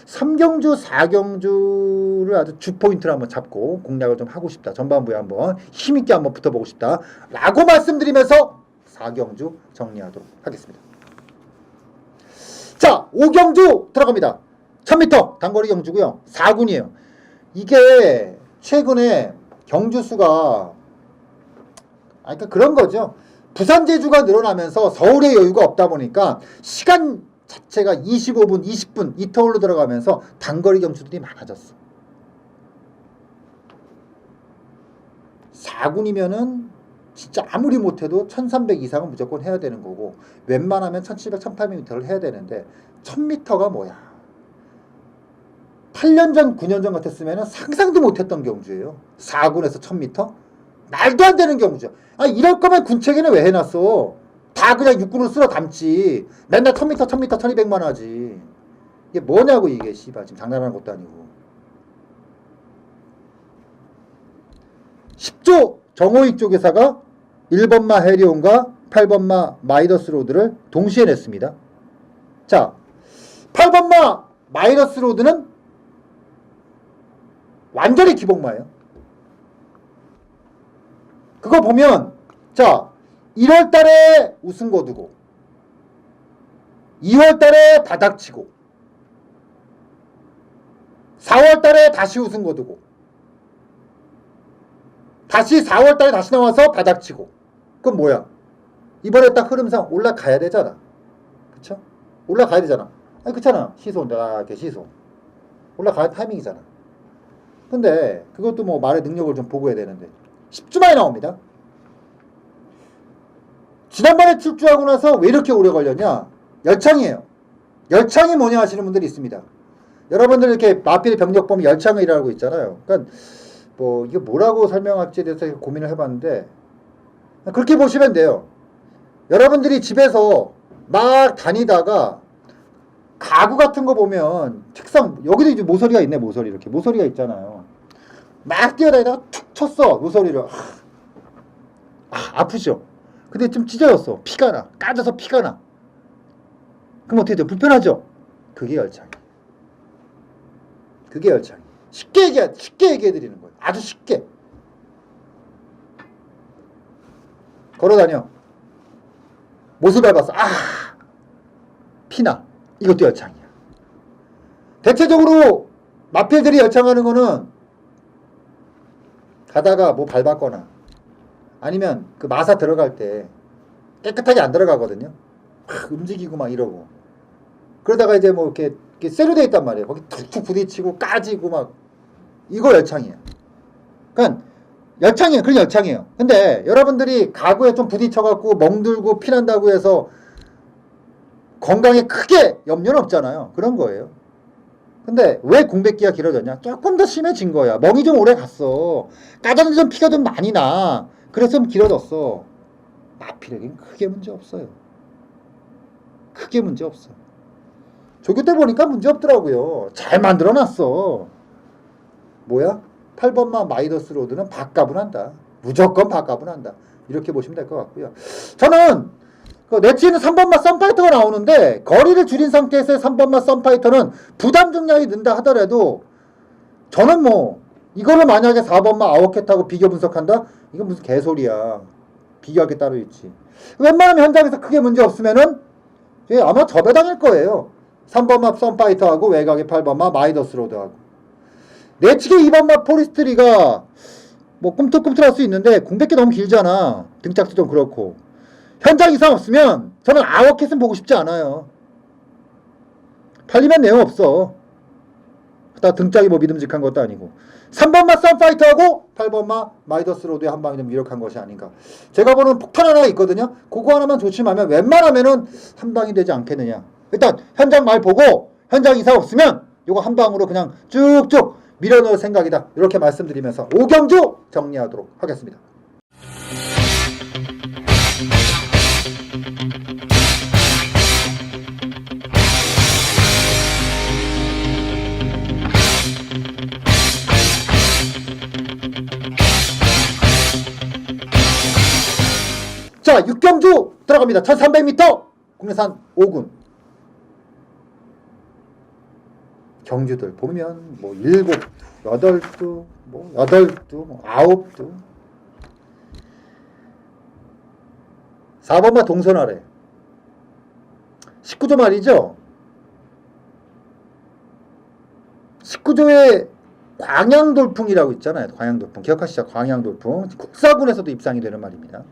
3경주 4경주를 아주 주포인트로 한번 잡고 공략을 좀 하고 싶다. 전반부에 한번 힘있게 한번 붙어보고 싶다 라고 말씀드리면서 4경주 정리하도록 하겠습니다. 자, 5경주 들어갑니다. 1000m 단거리 경주고요. 4군이에요. 이게 최근에 경주수가 그러니까 그런 거죠. 부산 제주가 늘어나면서 서울의 여유가 없다 보니까 시간 자체가 25분, 20분 이터울로 들어가면서 단거리 경주들이 많아졌어. 4군이면은 진짜 아무리 못해도 1300 이상은 무조건 해야 되는 거고 웬만하면 1700, 1800m를 해야 되는데 1000m가 뭐야. 8년 전, 9년 전 같았으면 상상도 못했던 경주예요. 4군에서 1000m? 말도 안 되는 경주죠. 이럴 거면 군책에는 왜 해놨어? 다 그냥 육군으로 쓸어 담지. 맨날 1000m, 1000m, 1200만 하지. 이게 뭐냐고 이게 씨발 지금 장난하는 것도 아니고. 10조 정호익 조교사가 1번마 해리온과 8번마 마이더스 로드를 동시에 냈습니다. 자, 8번마 마이더스 로드는 완전히 기복마예요. 그거 보면 자 1월달에 우승 거두고 2월달에 바닥치고 4월달에 다시 우승 거두고 다시 4월달에 다시 나와서 바닥치고 그건 뭐야? 이번에 딱 흐름상 올라가야 되잖아. 그쵸? 올라가야 되잖아. 그렇잖아. 시소 이렇게 시소 올라가야 타이밍이잖아. 근데 그것도 뭐 말의 능력을 좀 보고 해야 되는데 10주 만에 나옵니다. 지난번에 출주하고 나서 왜 이렇게 오래 걸렸냐? 열창이에요. 열창이 뭐냐 하시는 분들이 있습니다. 여러분들 이렇게 마필의 병력 보면 열창을 일하고 있잖아요. 그러니까 뭐 이게 뭐라고 설명할지에 대해서 고민을 해봤는데 그렇게 보시면 돼요. 여러분들이 집에서 막 다니다가 가구 같은 거 보면 책상 여기도 이제 모서리가 있네. 모서리 이렇게 모서리가 있잖아요. 막 뛰어다니다가 툭 쳤어 모서리를. 아프죠. 근데 좀 찢어졌어. 피가 나. 까져서 피가 나. 그럼 어떻게 돼요? 불편하죠. 그게 열창. 그게 열창. 쉽게 얘기해 드리는 거예요. 아주 쉽게. 걸어다녀. 못을 밟았어. 피나. 이것도 열창이야. 대체적으로 마필들이 열창하는 거는 가다가 뭐 밟았거나 아니면 그 마사 들어갈 때 깨끗하게 안 들어가거든요. 막 움직이고 막 이러고 그러다가 이제 뭐 이렇게 쇠로돼 있단 말이에요. 거기 툭툭 부딪히고 까지고 막 이거 열창이에요. 그러니까 열창이에요. 그런 열창이에요. 근데 여러분들이 가구에 좀 부딪혀갖고 멍들고 피난다고 해서 건강에 크게 염려는 없잖아요. 그런 거예요. 근데 왜 공백기가 길어졌냐? 조금 더 심해진 거야. 멍이 좀 오래 갔어. 까졌는데 좀 피가 좀 많이 나. 그래서 좀 길어졌어. 마필에겐 크게 문제 없어요. 크게 문제 없어. 조교 때 보니까 문제 없더라고요. 잘 만들어놨어. 뭐야? 8번마 마이더스 로드는 밥값은 한다. 무조건 밥값은 한다. 이렇게 보시면 될 것 같고요. 저는 내치는 3번마 썬파이터가 나오는데 거리를 줄인 상태에서의 3번마 썬파이터는 부담 중량이 는다 하더라도 저는 뭐 이거를 만약에 4번마 아워캣하고 비교 분석한다? 이건 무슨 개소리야. 비교할 게 따로 있지. 웬만하면 현장에서 크게 문제 없으면은 아마 접배당일 거예요. 3번마 썬파이터하고 외곽의 8번마 마이더스 로드하고 내치기 2번마 포리스트리가 뭐 꿈틀꿈틀할 수 있는데 공백기 너무 길잖아. 등짝도 좀 그렇고 현장 이상 없으면 저는 아워캣은 보고 싶지 않아요. 팔리면 내용 없어. 다 등짝이 뭐 믿음직한 것도 아니고. 3번마 썬파이터하고 8번마 마이더스 로드의 한 방이 좀 유력한 것이 아닌가. 제가 보는 폭탄 하나가 있거든요. 그거 하나만 조심하면 웬만하면은 한 방이 되지 않겠느냐. 일단 현장 말 보고 현장 이상 없으면 요거 한 방으로 그냥 쭉쭉 밀어넣을 생각이다. 이렇게 말씀드리면서 5경주 정리하도록 하겠습니다. 자, 6경주 들어갑니다. 1300m 국내산 5군 경주들 보면 뭐 7두, 8두, 뭐 8두, 뭐 9두. 4번마 동선 아래 19조 말이죠. 19조에 광양돌풍이라고 있잖아요. 광양돌풍 기억하시죠? 광양돌풍 국사군에서도 입상이 되는 말입니다.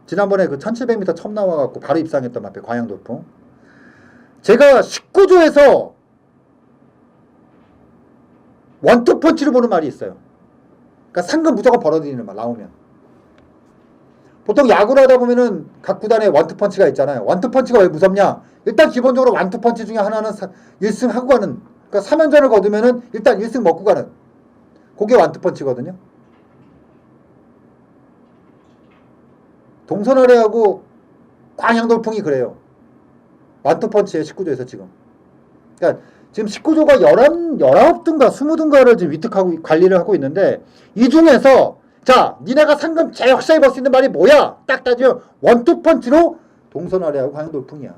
지난번에 그 1700m 처음 나와갖고 바로 입상했던 마필 광양돌풍. 제가 19조에서 원투펀치로 보는 말이 있어요. 그러니까 상금 무조건 벌어들이는 말 나오면. 보통 야구를 하다 보면은 각 구단에 원투펀치가 있잖아요. 원투펀치가 왜 무섭냐? 일단 기본적으로 원투펀치 중에 하나는 1승 하고 가는, 그러니까 3연전을 거두면은 일단 1승 먹고 가는, 그게 원투펀치거든요. 동선아래하고 광양돌풍이 그래요. 원투펀치에 19조에서 지금. 그러니까 지금 19조가 19든가 20든가를 지금 위특하고 관리를 하고 있는데, 이 중에서 자, 니네가 상금 제일 확실하게 벌 수 있는 말이 뭐야? 딱 따지면 원투펀치로 동선아래하고 광양돌풍이야.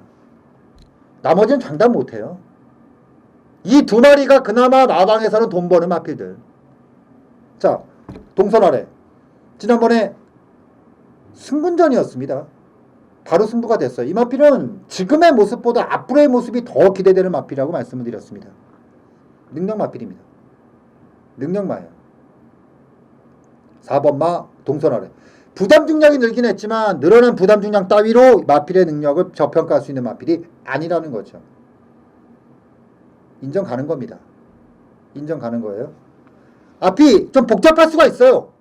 나머지는 장담 못해요. 이 두 마리가 그나마 마방에서는 돈 버는 마필들. 자, 동선아래 지난번에 승분전이었습니다. 바로 승부가 됐어요. 이 마필은 지금의 모습보다 앞으로의 모습이 더 기대되는 마필이라고 말씀을 드렸습니다. 능력 마필입니다. 능력마예요. 4번마 동선아래. 부담 중량이 늘긴 했지만 늘어난 부담 중량 따위로 마필의 능력을 저평가할 수 있는 마필이 아니라는 거죠. 인정 가는 겁니다. 인정 가는 거예요. 앞이 좀 복잡할 수가 있어요.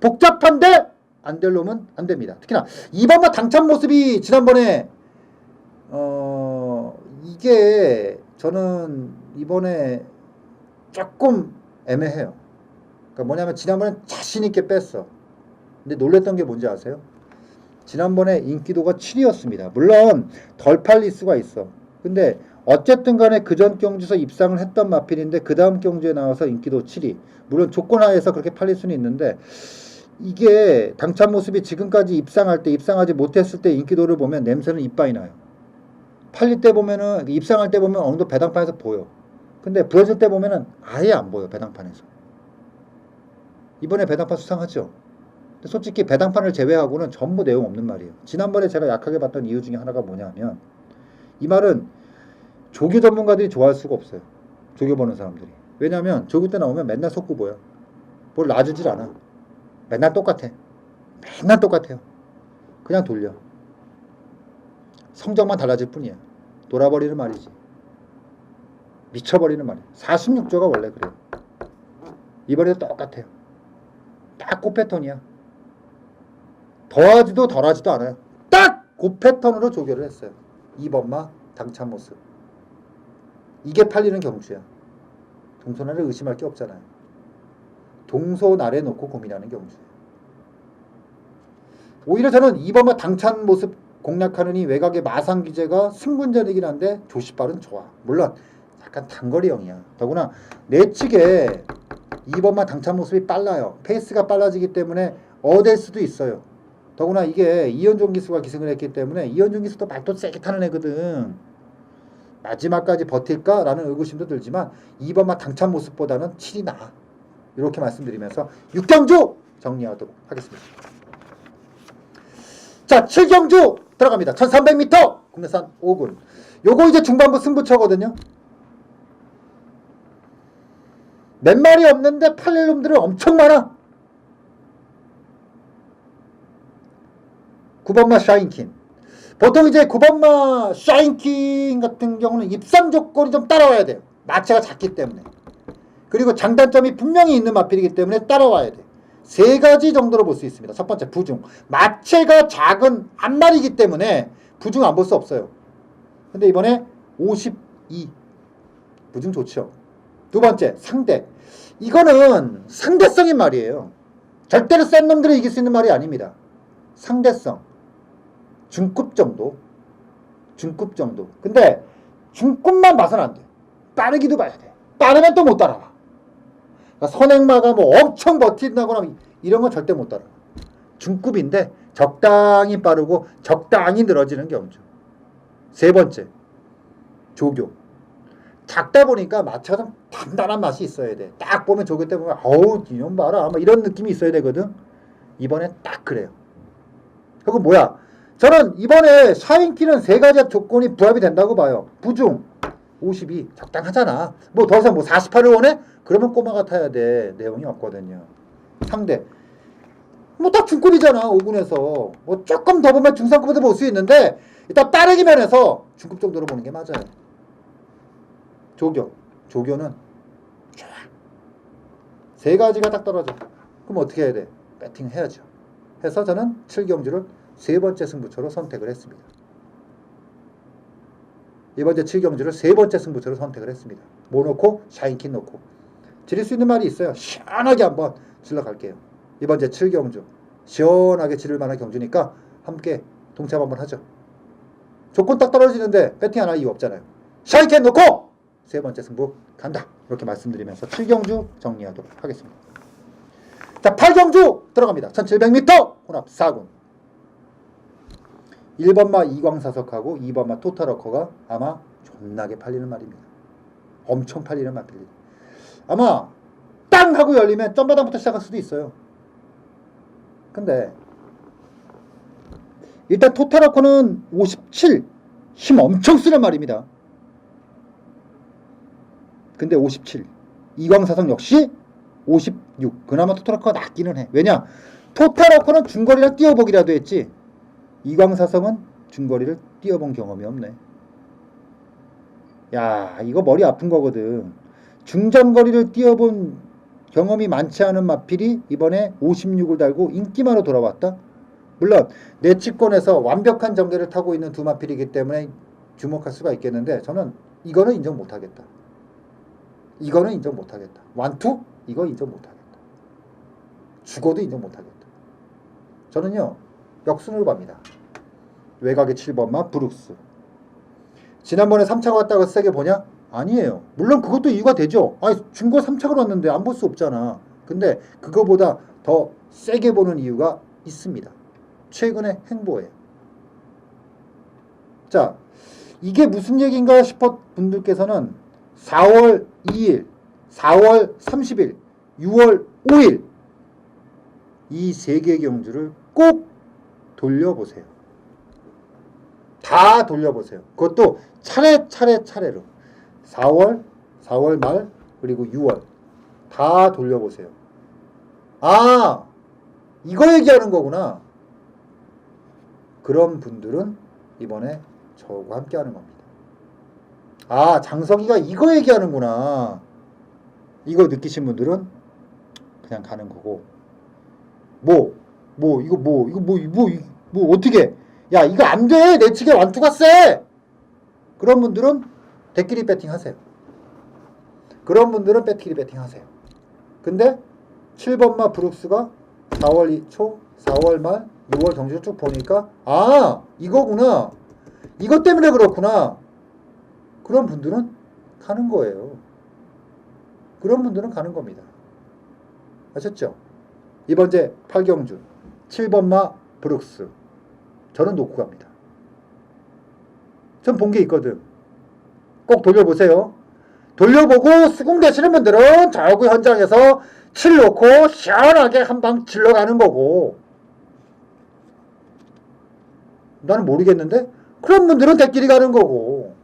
복잡한데 안 될 놈은 안 됩니다. 특히나 2번마 당첨 모습이 지난번에 이게 저는 이번에 조금 애매해요. 그러니까 뭐냐면 지난번에 자신 있게 뺐어. 근데 놀랬던 게 뭔지 아세요? 지난번에 인기도가 7위였습니다. 물론 덜 팔릴 수가 있어. 근데 어쨌든 간에 그전 경주에서 입상을 했던 마필인데 그 다음 경주에 나와서 인기도 7위. 물론 조건 하에서 그렇게 팔릴 수는 있는데, 이게 당첨 모습이 지금까지 입상할 때, 입상하지 못했을 때 인기도를 보면 냄새는 이빠이 나요. 팔릴 때 보면은, 입상할 때 보면 어느 정도 배당판에서 보여. 근데 부러질 때 보면은 아예 안 보여, 배당판에서. 이번에 배당판 수상하죠. 근데 솔직히 배당판을 제외하고는 전부 내용 없는 말이에요. 지난번에 제가 약하게 봤던 이유 중에 하나가 뭐냐면, 이 말은 조교 전문가들이 좋아할 수가 없어요. 조교 보는 사람들이. 왜냐면 조교 때 나오면 맨날 속구보야. 뭘 놔주질 않아. 맨날 똑같아. 맨날 똑같아요. 그냥 돌려. 성적만 달라질 뿐이야. 돌아버리는 말이지. 미쳐버리는 말이야. 46조가 원래 그래요. 이번에도 똑같아요. 딱 그 패턴이야. 더하지도 덜하지도 않아요. 딱 그 패턴으로 조교를 했어요. 2번마 당찬 모습. 이게 팔리는 경주야. 동선아래 의심할 게 없잖아요. 동선 아래 놓고 고민하는 경주예요. 오히려 저는 2번마 당찬 모습 공략하느니 외곽의 마상 기제가 승분전이긴 한데 조시발은 좋아. 물론 약간 단거리형이야. 더구나 내측에 2번마 당찬 모습이 빨라요. 페이스가 빨라지기 때문에 어될 수도 있어요. 더구나 이게 이현종 기수가 기승을 했기 때문에, 이현종 기수도 말도 세게 타는 애거든. 마지막까지 버틸까? 라는 의구심도 들지만 2번마 당찬 모습보다는 7이 나아. 이렇게 말씀드리면서 6경주 정리하도록 하겠습니다. 자, 7경주 들어갑니다. 1300m 국내산 5군. 요거 이제 중반부 승부처거든요. 몇 마리 없는데 팔릴 놈들은 엄청 많아. 9번마 샤인킨. 보통 이제 9번마 샤인킨 같은 경우는 입상 조건이 좀 따라와야 돼요. 마체가 작기 때문에. 그리고 장단점이 분명히 있는 마필이기 때문에 따라와야 돼. 세 가지 정도로 볼 수 있습니다. 첫 번째, 부중. 마체가 작은 앞말이기 때문에 부중 안 볼 수 없어요. 근데 이번에 52. 부중 좋죠. 두 번째, 상대. 이거는 상대성인 말이에요. 절대로 센 놈들을 이길 수 있는 말이 아닙니다. 상대성. 중급 정도. 중급 정도. 근데 중급만 봐서는 안 돼. 빠르기도 봐야 돼. 빠르면 또 못 따라와. 그러니까 선행마가 뭐 엄청 버틴다거나 이런 건 절대 못 따라와. 중급인데 적당히 빠르고 적당히 늘어지는 경주. 세 번째, 조교. 작다 보니까 마차가 좀 단단한 맛이 있어야 돼. 딱 보면 조교 때 보면 어우 이놈 봐라 막 이런 느낌이 있어야 되거든. 이번에 딱 그래요. 그리고 뭐야? 저는 이번에 샤인키는 세 가지 조건이 부합이 된다고 봐요. 부중 52 적당하잖아. 뭐 더 이상 뭐 48을 원해? 그러면 꼬마 같아야 돼. 내용이 없거든요. 상대 뭐 딱 중급이잖아. 5군에서 뭐 조금 더 보면 중상급도 볼 수 있는데 일단 빠르기 면에서 중급 정도로 보는 게 맞아요. 조교는 쫙 세 가지가 딱 떨어져. 그럼 어떻게 해야 돼? 배팅 해야죠. 해서 저는 7경주를 세 번째 승부처로 선택을 했습니다. 이번째 7경주를 세 번째 승부처로 선택을 했습니다. 뭐 놓고? 샤인킨 놓고. 지릴 수 있는 말이 있어요. 시원하게 한번 질러갈게요. 이번째 7경주 시원하게 지를 만한 경주니까 함께 동참 한번 하죠. 조건 딱 떨어지는데 배팅 안 할 이유 없잖아요. 샤인킨 놓고 세 번째 승부 간다. 이렇게 말씀드리면서 7경주 정리하도록 하겠습니다. 자, 8경주 들어갑니다. 1700m 혼합 4군. 1번마 이광사석하고 2번마 토탈워커가 아마 존나게 팔리는 말입니다. 엄청 팔리는 말입니다. 아마 땅 하고 열리면 점바닥부터 시작할 수도 있어요. 근데 일단 토탈워커는 57 힘 엄청 쓰는 말입니다. 근데 57 이광사석 역시 56 그나마 토탈워커가 낫기는 해. 왜냐? 토탈워커는 중거리랑 뛰어보기라도 했지 이광사성은 중거리를 뛰어본 경험이 없네. 야, 이거 머리 아픈 거거든. 중장거리를 뛰어본 경험이 많지 않은 마필이 이번에 56을 달고 인기만으로 돌아왔다. 물론 내치권에서 완벽한 전개를 타고 있는 두 마필이기 때문에 주목할 수가 있겠는데 저는 이거는 인정 못하겠다. 이거는 인정 못하겠다. 완투? 이거 인정 못하겠다. 죽어도 인정 못하겠다. 저는요 역순으로 갑니다. 외곽의 7번마 브룩스. 지난번에 3차가 왔다고 세게 보냐? 아니에요. 물론 그것도 이유가 되죠. 아니 중고 3차가 왔는데 안 볼 수 없잖아. 근데 그거보다 더 세게 보는 이유가 있습니다. 최근의 행보예요. 자, 이게 무슨 얘기인가 싶어 분들께서는 4월 2일, 4월 30일, 6월 5일 이 세 개의 경주를 꼭 돌려보세요. 다 돌려보세요. 그것도 차례로 4월 말 그리고 6월 다 돌려보세요. 아, 이거 얘기하는 거구나. 그런 분들은 이번에 저하고 함께 하는 겁니다. 아, 장석이가 이거 얘기하는구나. 이거 느끼신 분들은 그냥 가는 거고. 이거 어떻게? 야, 이거 안 돼. 내 측에 완투가 세. 그런 분들은 대끼리 배팅 하세요. 그런 분들은 배끼리 배팅 하세요. 근데 7번마 브룩스가 4월 초, 4월 말, 6월 경주를 쭉 보니까 아, 이거구나. 이것 때문에 그렇구나. 그런 분들은 가는 거예요. 그런 분들은 가는 겁니다. 아셨죠? 이번째 8경주 7번마 브룩스 저는 놓고 갑니다. 전 본 게 있거든. 꼭 돌려보세요. 돌려보고 수긍되시는 분들은 저하고 현장에서 7 놓고 시원하게 한 방 질러가는 거고 나는 모르겠는데 그런 분들은 대끼리 가는 거고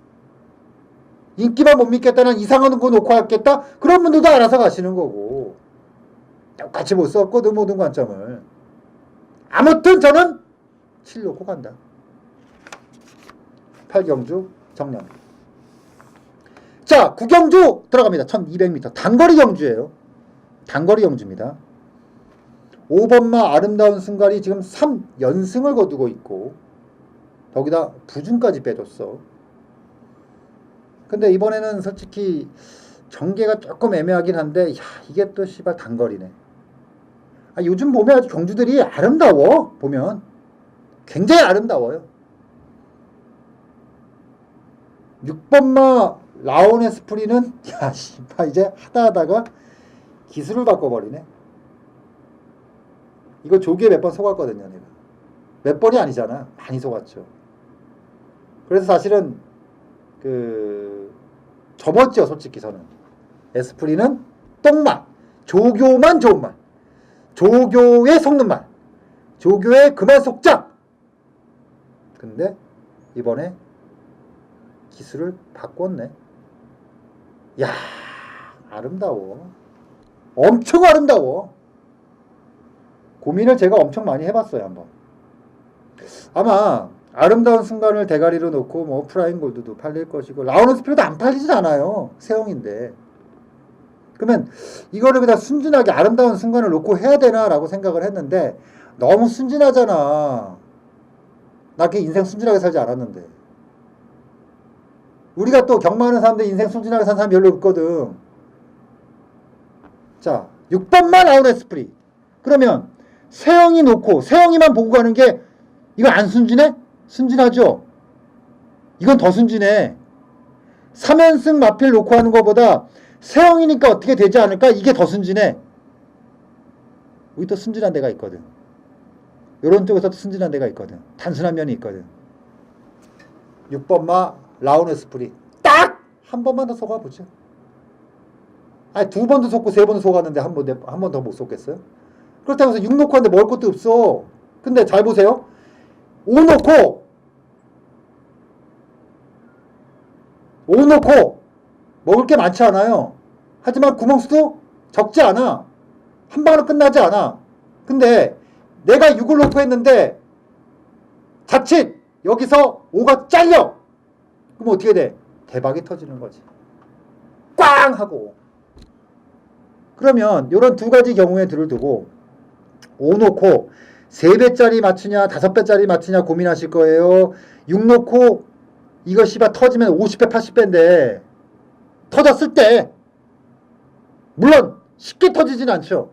인기만 못 믿겠다 난 이상한 거 놓고 하겠다 그런 분들도 알아서 가시는 거고 똑같이 볼 수 없거든 모든 관점을. 아무튼 저는 7 놓고 간다. 8경주 정량. 자, 9경주 들어갑니다. 1200m. 단거리 경주예요. 단거리 경주입니다. 5번마 아름다운 순간이 지금 3연승을 거두고 있고 거기다 부준까지 빼줬어. 근데 이번에는 솔직히 전개가 조금 애매하긴 한데 야, 이게 또 씨발 단거리네. 요즘 보면 아주 경주들이 아름다워. 보면 굉장히 아름다워요. 6번마 라온의 스프리는 야 씨발 이제 하다가 기술을 바꿔버리네. 이거 조기에 몇 번 속았거든요. 내가. 몇 번이 아니잖아. 많이 속았죠. 그래서 사실은 접었죠. 솔직히 저는 에스프리는 똥맛, 조교만 좋은 맛, 조교에 속는 맛, 조교에 그만 속자. 근데 이번에 기술을 바꿨네. 야, 아름다워. 엄청 아름다워. 고민을 제가 엄청 많이 해봤어요. 한번. 아마 아름다운 순간을 대가리로 놓고 뭐 프라임 골드도 팔릴 것이고 라우는 스피드도 안 팔리지 않아요. 새형인데. 그러면 이거를 그냥 순진하게 아름다운 순간을 놓고 해야 되나라고 생각을 했는데 너무 순진하잖아. 나 그 인생 순진하게 살지 않았는데. 우리가 또 경마하는 사람들 인생 순진하게 산 사람 별로 없거든. 자, 6번만 라운 에스프리. 그러면 세영이 놓고 세영이만 보고 가는 게 이거 안 순진해? 순진하죠? 이건 더 순진해. 3연승 마필 놓고 하는 것보다 세영이니까 어떻게 되지 않을까? 이게 더 순진해. 여기 또 순진한 데가 있거든. 이런 쪽에서도 순진한 데가 있거든. 단순한 면이 있거든. 6번마 라운 에스프리. 딱! 한 번만 더 속아보죠. 아니, 2번도 속고 3번도 속았는데 한 번 더 못 속겠어요? 그렇다고 해서 6 놓고 하는데 먹을 것도 없어. 근데 잘 보세요. 5 놓고 먹을 게 많지 않아요. 하지만 구멍수도 적지 않아. 한 방으로 끝나지 않아. 근데 내가 6을 놓고 했는데 자칫 여기서 5가 잘려. 그럼 어떻게 돼? 대박이 터지는 거지. 꽝! 하고. 그러면 이런 두 가지 경우에 들을 두고 5 놓고 3배짜리 맞추냐 5배짜리 맞추냐 고민하실 거예요. 6 놓고 이거 씨발 터지면 50배 80배인데 터졌을 때 물론 쉽게 터지진 않죠.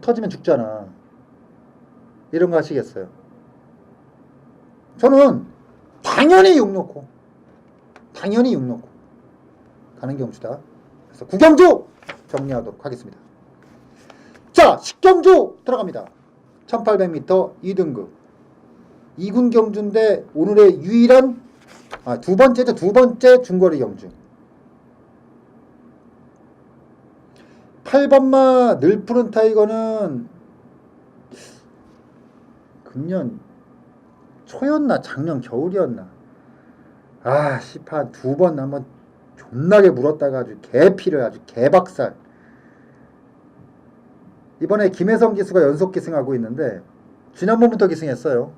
터지면 죽잖아. 이런 거 하시겠어요? 저는 당연히 6 놓고 가는 경주다. 그래서 9경주 정리하도록 하겠습니다. 자, 10경주 들어갑니다. 1800m 2등급 2군 경주인데 오늘의 유일한 두 번째 중거리 경주. 8번마 늘푸른 타이거는 금년 초였나 작년 겨울이었나 씨판 2번 한번 존나게 물었다가 아주 개피를 아주 개박살. 이번에 김혜성 기수가 연속 기승하고 있는데 지난번부터 기승했어요.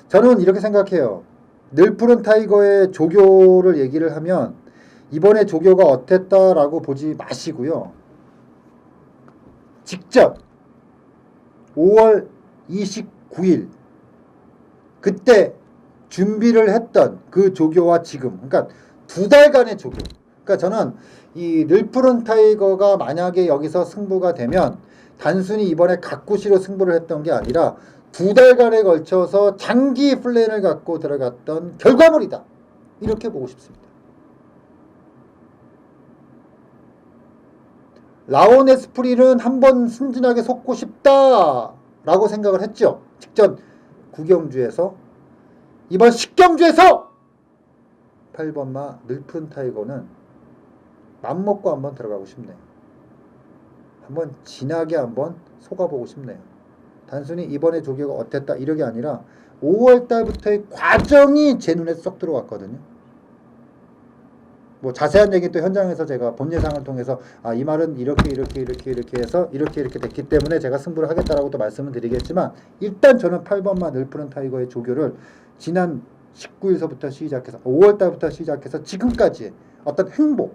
저는 이렇게 생각해요. 늘푸른 타이거의 조교를 얘기를 하면 이번에 조교가 어땠다라고 보지 마시고요. 직접 5월 29일 그때 준비를 했던 그 조교와 지금 그러니까 2달간의 조교. 그러니까 저는 이 늘푸른 타이거가 만약에 여기서 승부가 되면 단순히 이번에 각구시로 승부를 했던 게 아니라 2달간에 걸쳐서 장기 플랜을 갖고 들어갔던 결과물이다. 이렇게 보고 싶습니다. 라온 에스프리는 한번 순진하게 속고 싶다라고 생각을 했죠. 직전 9경주에서. 이번 10경주에서 8번마 늘푸른 타이거는 맘먹고 한번 들어가고 싶네요. 한번 진하게 한번 속아보고 싶네요. 단순히 이번에 조교가 어땠다 이러게 아니라 5월달부터의 과정이 제 눈에 쏙 들어왔거든요. 뭐 자세한 얘기 또 현장에서 제가 본 예상을 통해서 이 말은 이렇게 해서 이렇게 됐기 때문에 제가 승부를 하겠다라고 또 말씀을 드리겠지만, 일단 저는 8번마 늘푸른 타이거의 조교를 지난 19일서부터 시작해서 5월달부터 시작해서 지금까지 어떤 행보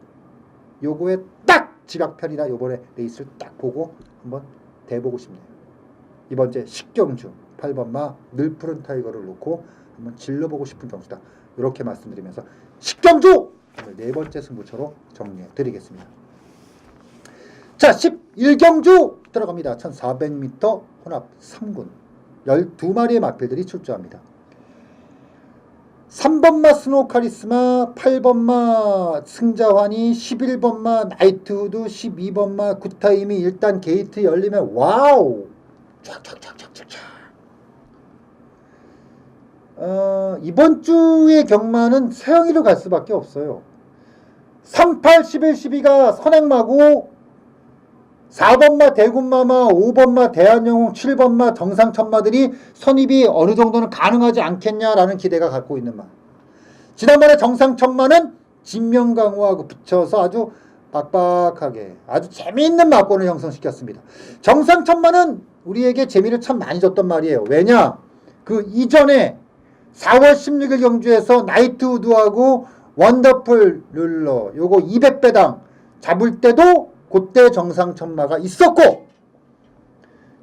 요거에 딱 지각편이나 요번에 레이스를 딱 보고 한번 대보고 싶네요. 이번 제 식경주 8번마 늘푸른 타이거를 놓고 한번 질러보고 싶은 경주다. 이렇게 말씀드리면서 식경주 오늘 네 번째 승부처로 정리해 드리겠습니다. 자, 11경주 들어갑니다. 1400m 혼합 3군 12마리의 마필들이 출조합니다. 3번마 스노우 카리스마, 8번마 승자환이, 11번마 나이트후드, 12번마 굿타임이 일단 게이트 열리면 와우! 촥촥촥촥촥. 이번 주의 경마는 세영이로 갈 수밖에 없어요. 38, 11, 12가 선행마고, 4번마 대군마마, 5번마 대한영웅, 7번마 정상천마들이 선입이 어느 정도는 가능하지 않겠냐라는 기대가 갖고 있는 마. 지난번에 정상천마는 진명강호하고 붙여서 아주 빡빡하게 아주 재미있는 마권을 형성시켰습니다. 정상천마는 우리에게 재미를 참 많이 줬단 말이에요. 왜냐? 그 이전에 4월 16일 경주에서 나이트우드하고 원더풀 룰러 요거 200배당 잡을 때도 그때 정상천마가 있었고,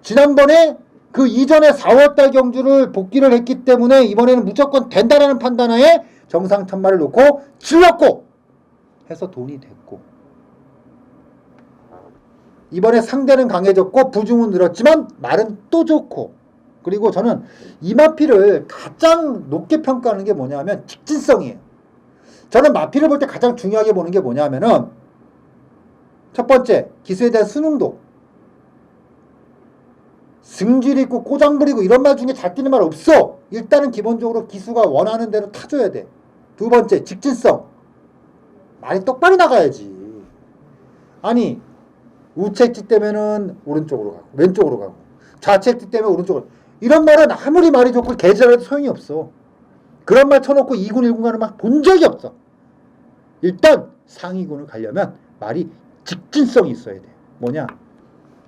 지난번에 그 이전에 4월달 경주를 복귀를 했기 때문에 이번에는 무조건 된다라는 판단하에 정상천마를 놓고 질렀고 해서 돈이 됐고, 이번에 상대는 강해졌고 부중은 늘었지만 말은 또 좋고, 그리고 저는 이 마필을 가장 높게 평가하는 게 뭐냐면 직진성이에요. 저는 마필을 볼 때 가장 중요하게 보는 게 뭐냐면은 첫 번째, 기수에 대한 수능도. 승질 있고 꼬장 부리고 이런 말 중에 잘 뛰는 말 없어. 일단은 기본적으로 기수가 원하는 대로 타줘야 돼. 두 번째, 직진성. 말이 똑바로 나가야지. 아니, 우측지 때문에는 오른쪽으로 가고 왼쪽으로 가고 좌측지 때문에 오른쪽으로, 이런 말은 아무리 말이 좋고 개잘해도 소용이 없어. 그런 말 쳐놓고 2군 1군 가는 말 본 적이 없어. 일단 상위군을 가려면 말이 직진성이 있어야 돼. 뭐냐?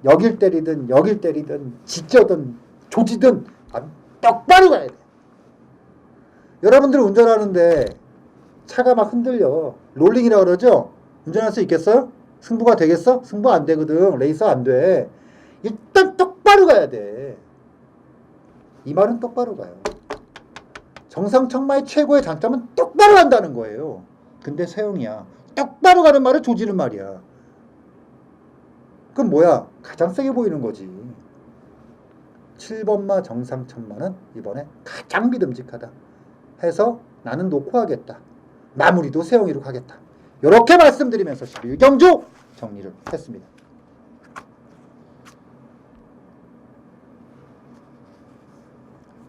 여길 때리든 지쩌든 조지든 똑바로 가야 돼. 여러분들 운전하는데 차가 막 흔들려. 롤링이라고 그러죠? 운전할 수 있겠어요? 승부가 되겠어? 승부 안 되거든. 레이서 안 돼. 일단 똑바로 가야 돼. 이 말은 똑바로 가요. 정상천마의 최고의 장점은 똑바로 간다는 거예요. 근데 세영이야. 똑바로 가는 말을 조지는 말이야. 그럼 뭐야? 가장 세게 보이는 거지. 7번마 정상천마는 이번에 가장 믿음직하다 해서 나는 놓고 하겠다. 마무리도 세영이로 가겠다. 이렇게 말씀드리면서 11경주 정리를 했습니다.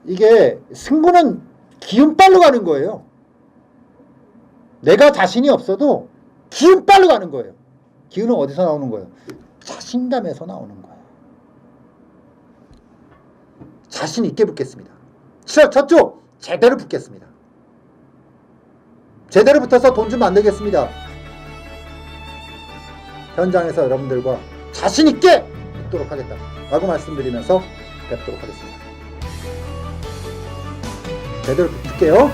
이게 승부는 기운빨로 가는 거예요. 내가 자신이 없어도 기운빨로 가는 거예요. 기운은 어디서 나오는 거예요? 자신감에서 나오는 거예요. 자신 있게 붙겠습니다. 저쪽 제대로 붙겠습니다. 제대로 붙어서 돈 좀 만들겠습니다. 현장에서 여러분들과 자신 있게 붙도록 하겠다 라고 말씀드리면서 뵙도록 하겠습니다. 제대로 붙을게요.